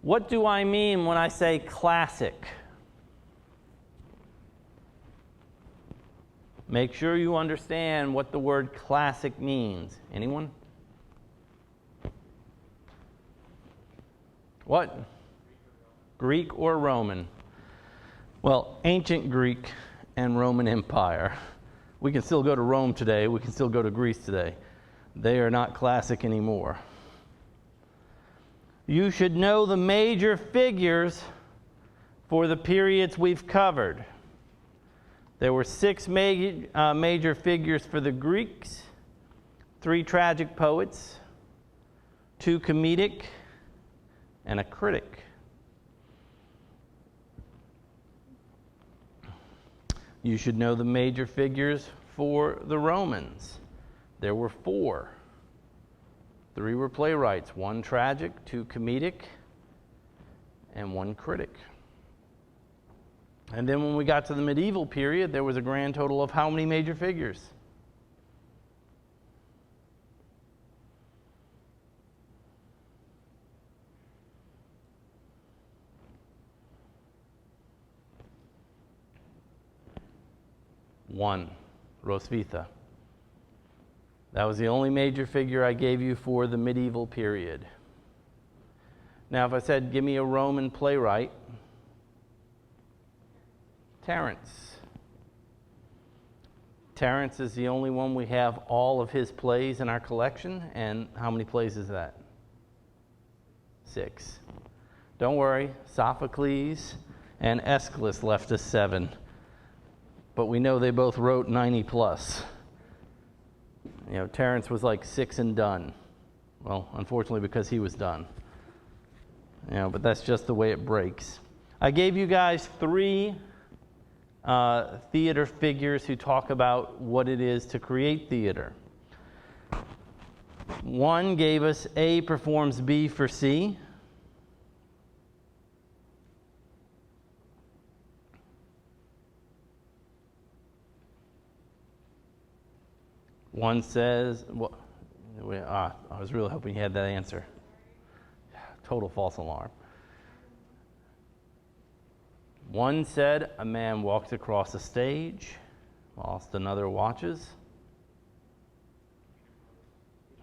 What do I mean when I say classic? Make sure you understand what the word classic means. Anyone? What? Greek or Roman? Well, ancient Greek and Roman Empire. We can still go to Rome today. We can still go to Greece today. They are not classic anymore. You should know the major figures for the periods we've covered. There were 6 major figures for the Greeks, 3 tragic poets, 2 comedic, and a critic. You should know the major figures for the Romans. There were 4. 3 were playwrights, 1 tragic, 2 comedic, and 1 critic. And then when we got to the medieval period, there was a grand total of how many major figures? One, Roswitha. That was the only major figure I gave you for the medieval period. Now, if I said, give me a Roman playwright, Terence. Terence is the only one we have all of his plays in our collection. And how many plays is that? 6. Don't worry, Sophocles and Aeschylus left us 7. But we know they both wrote 90 plus. You know, Terence was like 6 and done. Well, unfortunately, because he was done. You know, but that's just the way it breaks. I gave you guys 3 theater figures who talk about what it is to create theater. One gave us A performs B for C. One says, well, I was really hoping you had that answer. Total false alarm. One said, a man walked across a stage, whilst another watches.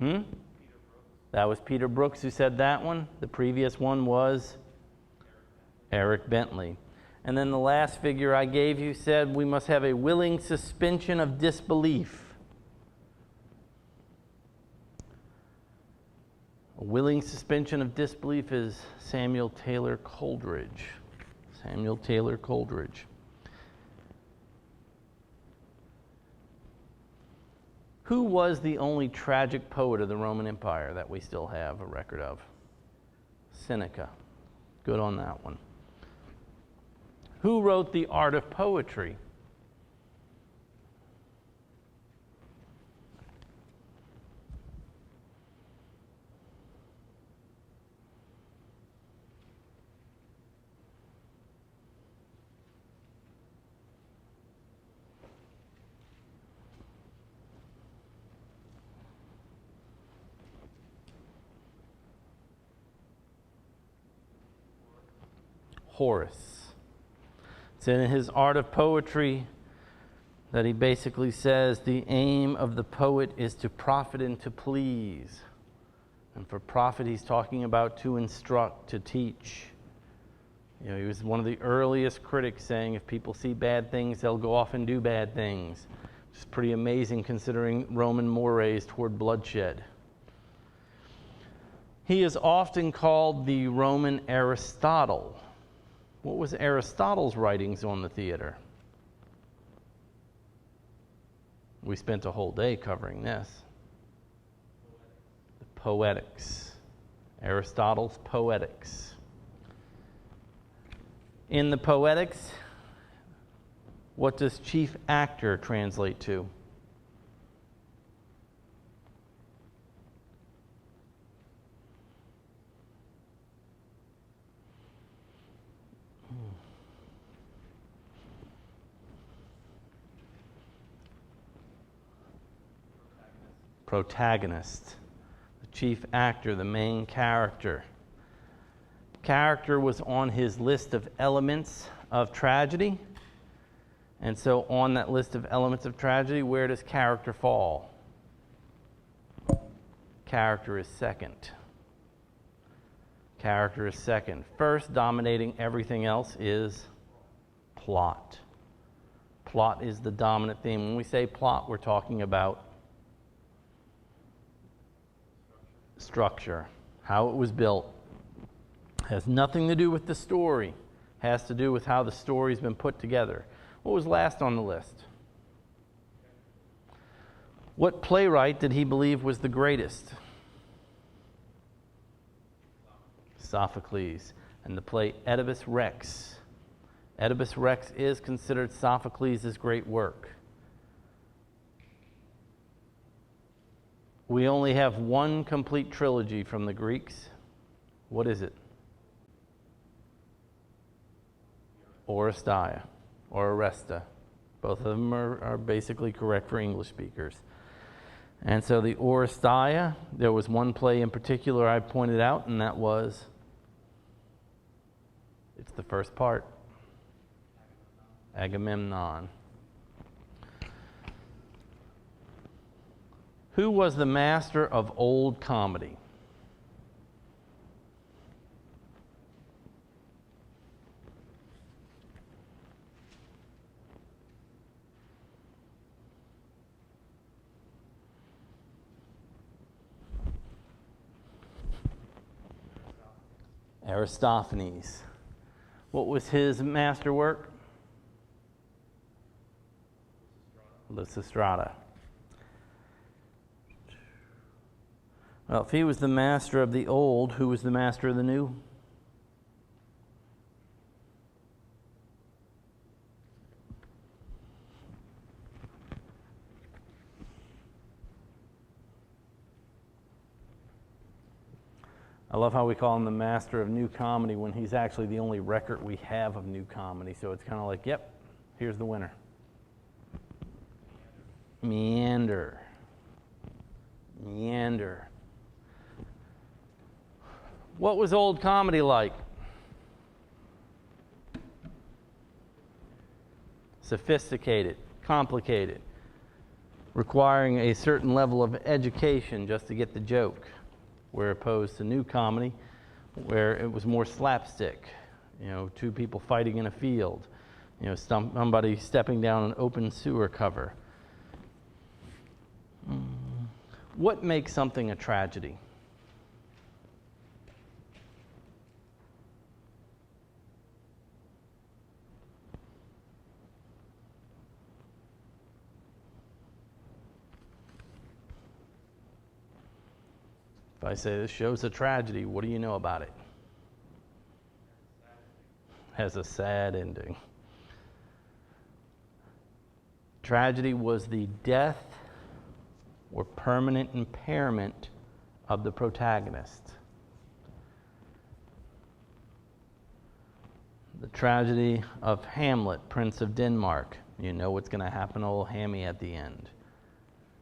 That was Peter Brooks who said that one. The previous one was Eric Bentley. And then the last figure I gave you said we must have a willing suspension of disbelief. A willing suspension of disbelief is Samuel Taylor Coleridge. Samuel Taylor Coleridge. Who was the only tragic poet of the Roman Empire that we still have a record of? Seneca. Good on that one. Who wrote The Art of Poetry? Horace. It's in his Art of Poetry that he basically says the aim of the poet is to profit and to please. And for profit, he's talking about to instruct, to teach. You know, he was one of the earliest critics saying if people see bad things, they'll go off and do bad things. Which is pretty amazing considering Roman mores toward bloodshed. He is often called the Roman Aristotle. What was Aristotle's writings on the theater? We spent a whole day covering this. The Poetics. Aristotle's Poetics. In the Poetics, what does chief actor translate to? Protagonist, the chief actor, the main character. Character was on his list of elements of tragedy. And so on that list of elements of tragedy, where does character fall? Character is second. Character is second. First, dominating everything else is plot. Plot is the dominant theme. When we say plot, we're talking about structure, how it was built. Has nothing to do with the story. Has to do with how the story's been put together. What was last on the list? What playwright did he believe was the greatest? Sophocles. And the play Oedipus Rex. Oedipus Rex is considered Sophocles' great work. We only have one complete trilogy from the Greeks. What is it? Oresteia or Oresta. Both of them are basically correct for English speakers. And so the Oresteia, there was one play in particular I pointed out, and that was, it's the first part, Agamemnon. Who was the master of old comedy? Aristophanes. What was his masterwork? Lysistrata. Well, if he was the master of the old, who was the master of the new? I love how we call him the master of new comedy when he's actually the only record we have of new comedy. So it's kind of like, yep, here's the winner. Meander. Meander. What was old comedy like? Sophisticated, complicated, requiring a certain level of education just to get the joke, where opposed to new comedy, where it was more slapstick. You know, two people fighting in a field, you know, somebody stepping down an open sewer cover. What makes something a tragedy? If I say this show's a tragedy, what do you know about it? Has a sad ending. Tragedy was the death or permanent impairment of the protagonist. The tragedy of Hamlet, Prince of Denmark. You know what's going to happen to old Hammy at the end.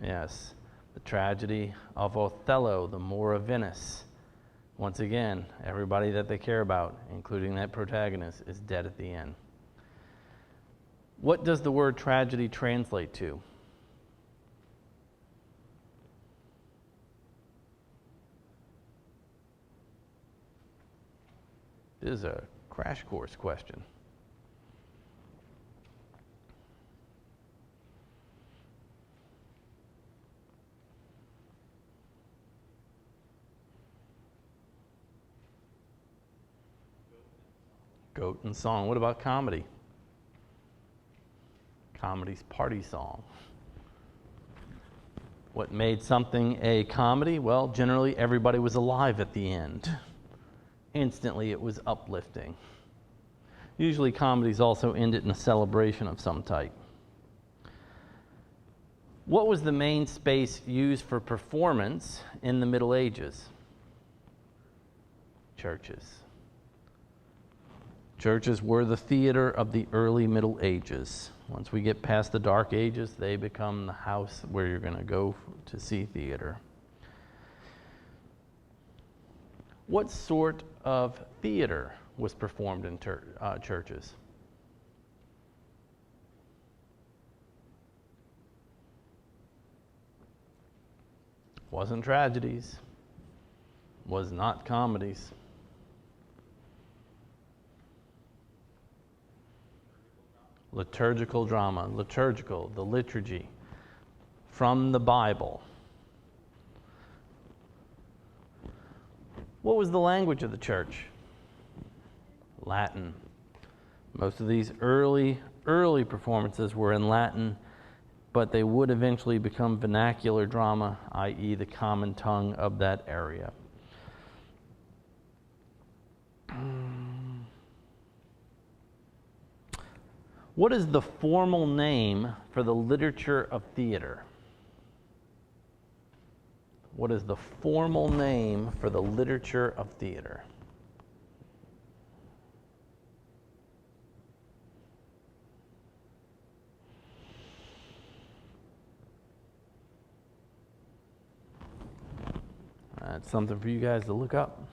Yes. The tragedy of Othello, the Moor of Venice. Once again, everybody that they care about, including that protagonist, is dead at the end. What does the word tragedy translate to? This is a crash course question. Goat and song. What about comedy? Comedy's party song. What made something a comedy? Well, generally everybody was alive at the end. Instantly it was uplifting. Usually comedies also ended in a celebration of some type. What was the main space used for performance in the Middle Ages? Churches. Churches were the theater of the early Middle Ages. Once we get past the Dark Ages, they become the house where you're going to go to see theater. What sort of theater was performed in churches? Wasn't tragedies, was not comedies. Liturgical drama, liturgical, the liturgy, from the Bible. What was the language of the church? Latin. Most of these early performances were in Latin, but they would eventually become vernacular drama, i.e. the common tongue of that area. What is the formal name for the literature of theater? What is the formal name for the literature of theater? That's something for you guys to look up.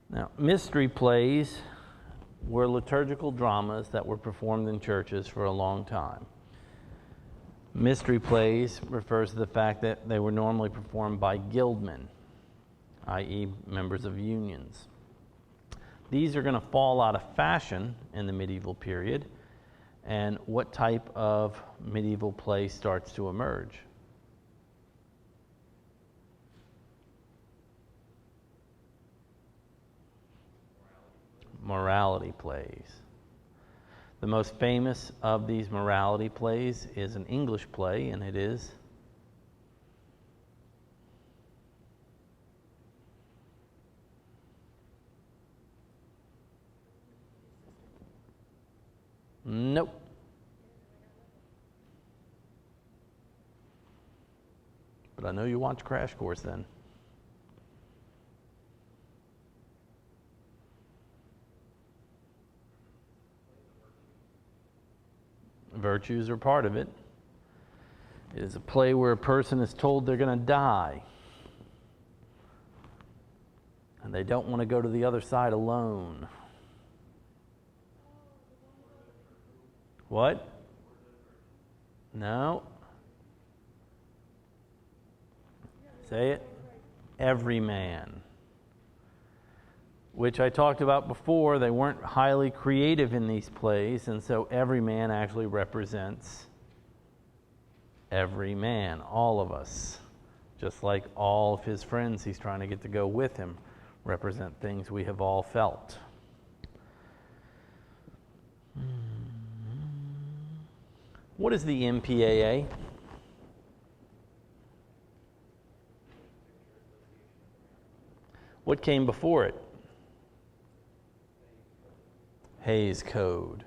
Now, mystery plays were liturgical dramas that were performed in churches for a long time. Mystery plays refers to the fact that they were normally performed by guildmen, i.e. members of unions. These are going to fall out of fashion in the medieval period. And what type of medieval play starts to emerge? Morality plays. The most famous of these morality plays is an English play, and it is nope. But I know you watch Crash Course then. Virtues are part of it. It is a play where a person is told they're going to die. And they don't want to go to the other side alone. What? No. Say it. Every man. Which I talked about before. They weren't highly creative in these plays, and so every man actually represents every man, all of us. Just like all of his friends he's trying to get to go with him represent things we have all felt. What is the MPAA? What came before it? Hays Code.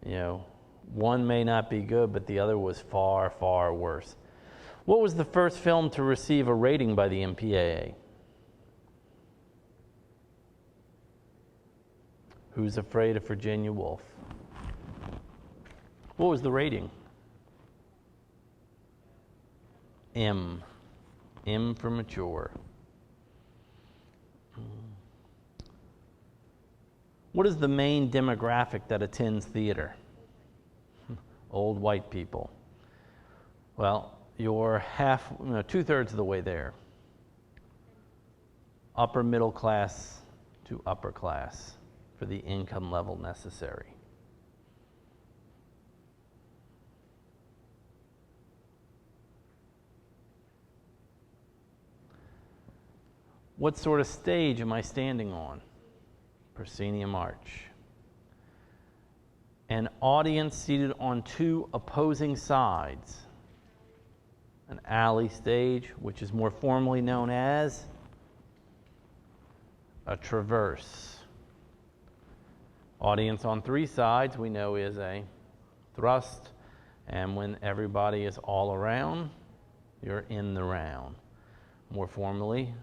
You know, one may not be good, but the other was far, far worse. What was the first film to receive a rating by the MPAA? Who's Afraid of Virginia Woolf? What was the rating? M. M for mature. What is the main demographic that attends theater? Old white people. Well, you're two-thirds of the way there. Upper middle class to upper class for the income level necessary. What sort of stage am I standing on? Proscenium arch. An audience seated on two opposing sides. An alley stage, which is more formally known as a traverse. Audience on three sides we know is a thrust, and when everybody is all around, you're in the round. More formally,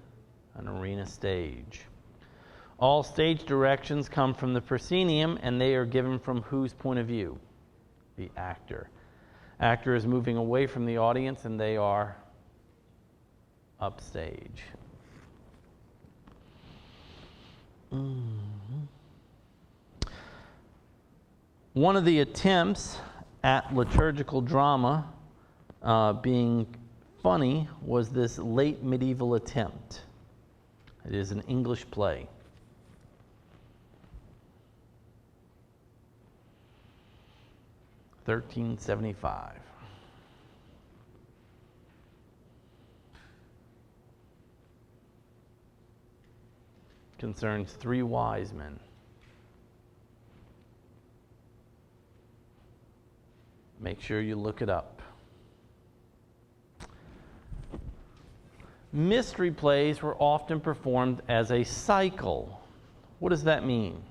an arena stage. All stage directions come from the proscenium, and they are given from whose point of view? The actor. Actor is moving away from the audience, and they are upstage. One of the attempts at liturgical drama being funny was this late medieval attempt. It is an English play. (1375). Concerns three wise men. Make sure you look it up. Mystery plays were often performed as a cycle. What does that mean?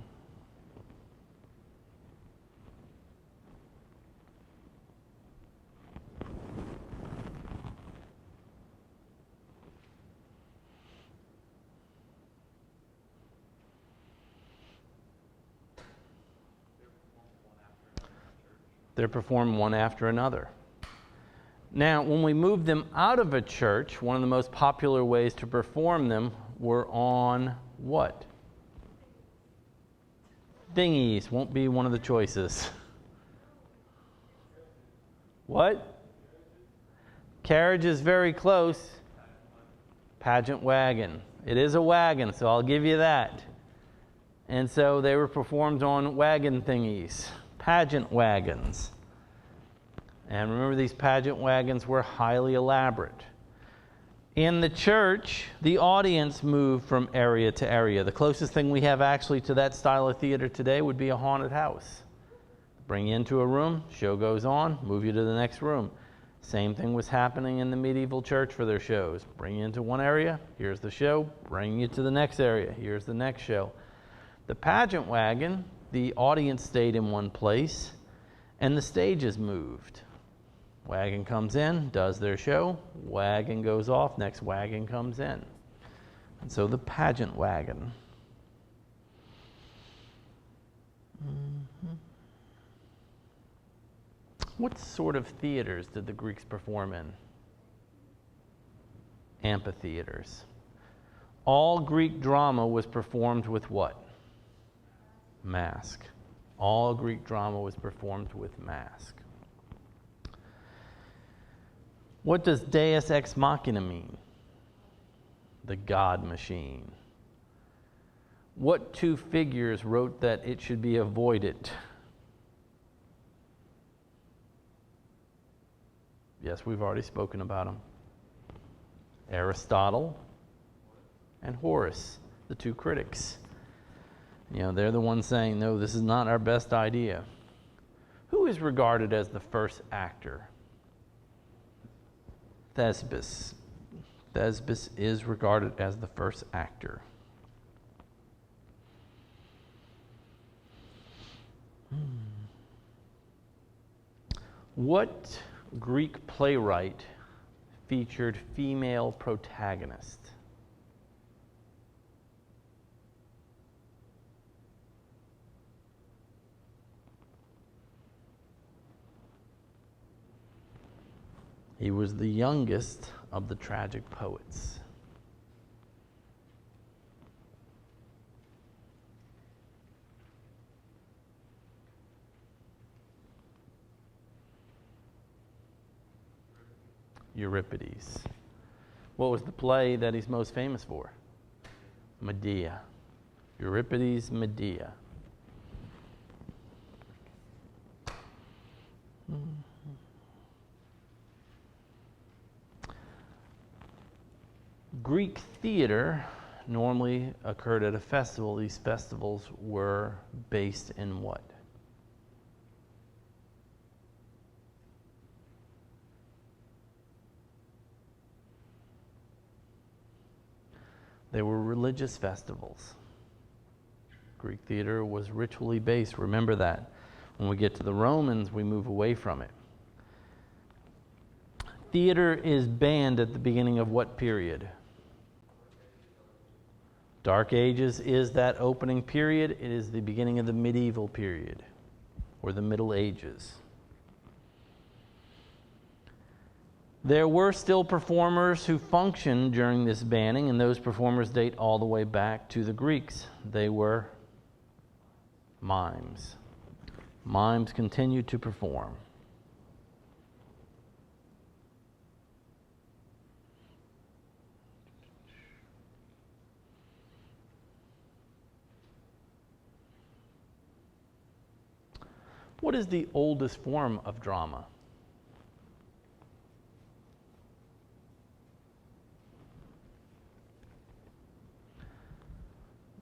They're performed one after another. Now, when we moved them out of a church, one of the most popular ways to perform them were on what? Thingies. Won't be one of the choices. What? Carriage is very close. Pageant wagon. It is a wagon, so I'll give you that. And so they were performed on wagon thingies. Pageant wagons. And remember, these pageant wagons were highly elaborate. In the church, the audience moved from area to area. The closest thing we have actually to that style of theater today would be a haunted house. Bring you into a room, show goes on, move you to the next room. Same thing was happening in the medieval church for their shows. Bring you into one area, here's the show, bring you to the next area, here's the next show. The pageant wagon, the audience stayed in one place, and the stages moved. Wagon comes in, does their show, wagon goes off, next wagon comes in. And so the pageant wagon. What sort of theaters did the Greeks perform in? Amphitheaters. All Greek drama was performed with what? Mask. All Greek drama was performed with mask. What does Deus ex machina mean? The God machine. What two figures wrote that it should be avoided? Yes, we've already spoken about them. Aristotle and Horace, the two critics. You know, they're the ones saying, no, this is not our best idea. Who is regarded as the first actor? Thespis. Thespis is regarded as the first actor. What Greek playwright featured female protagonist? He was the youngest of the tragic poets. Euripides. What was the play that he's most famous for? Medea. Euripides' Medea. Greek theater normally occurred at a festival. These festivals were based in what? They were religious festivals. Greek theater was ritually based. Remember that. When we get to the Romans, we move away from it. Theater is banned at the beginning of what period? Dark Ages is that opening period. It is the beginning of the medieval period, or the Middle Ages. There were still performers who functioned during this banning, and those performers date all the way back to the Greeks. They were mimes. Mimes continued to perform. What is the oldest form of drama?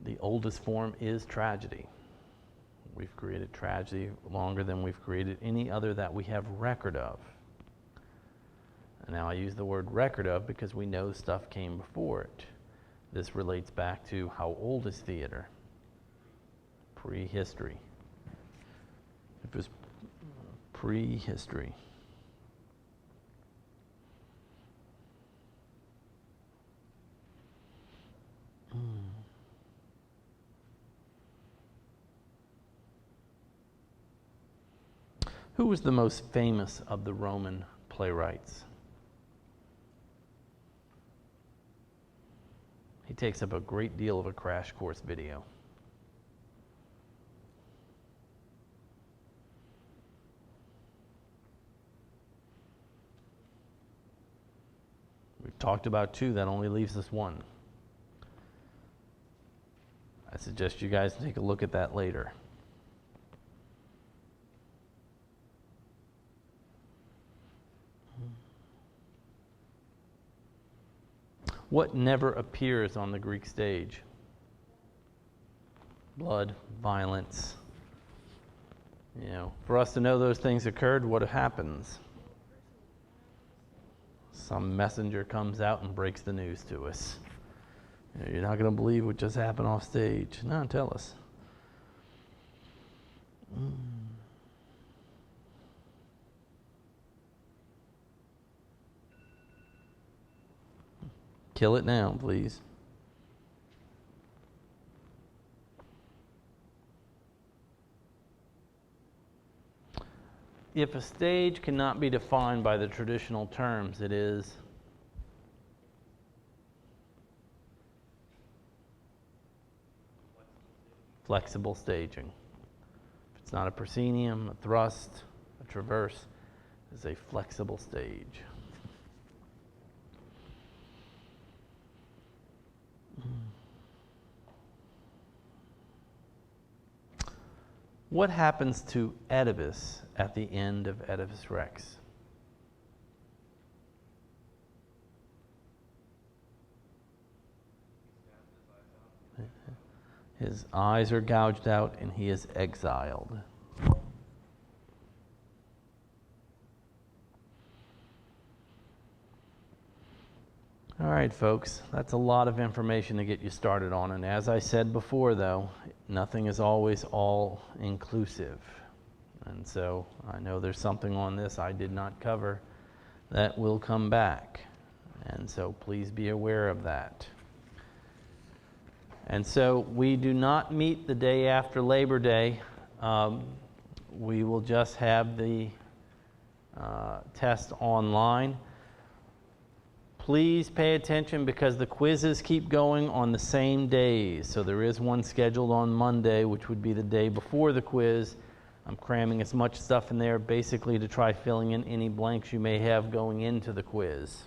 The oldest form is tragedy. We've created tragedy longer than we've created any other that we have record of. And now I use the word record of because we know stuff came before it. This relates back to how old is theater? Prehistory. It was prehistory. Who was the most famous of the Roman playwrights? He takes up a great deal of a crash course video. We've talked about two, that only leaves us one. I suggest you guys take a look at that later. What never appears on the Greek stage? Blood, violence. You know, for us to know those things occurred, what happens? Some messenger comes out and breaks the news to us. You know, you're not going to believe what just happened off stage. No, tell us. Kill it now, please. If a stage cannot be defined by the traditional terms, it is flexible staging. If it's not a proscenium, a thrust, a traverse, it's a flexible stage. What happens to Oedipus at the end of Oedipus Rex? His eyes are gouged out and he is exiled. All right, folks, that's a lot of information to get you started on. And as I said before, though, nothing is always all inclusive. And so I know there's something on this I did not cover that will come back. And so please be aware of that. And so we do not meet the day after Labor Day. We will just have the test online. Please pay attention because the quizzes keep going on the same days. So there is one scheduled on Monday, which would be the day before the quiz. I'm cramming as much stuff in there basically to try filling in any blanks you may have going into the quiz.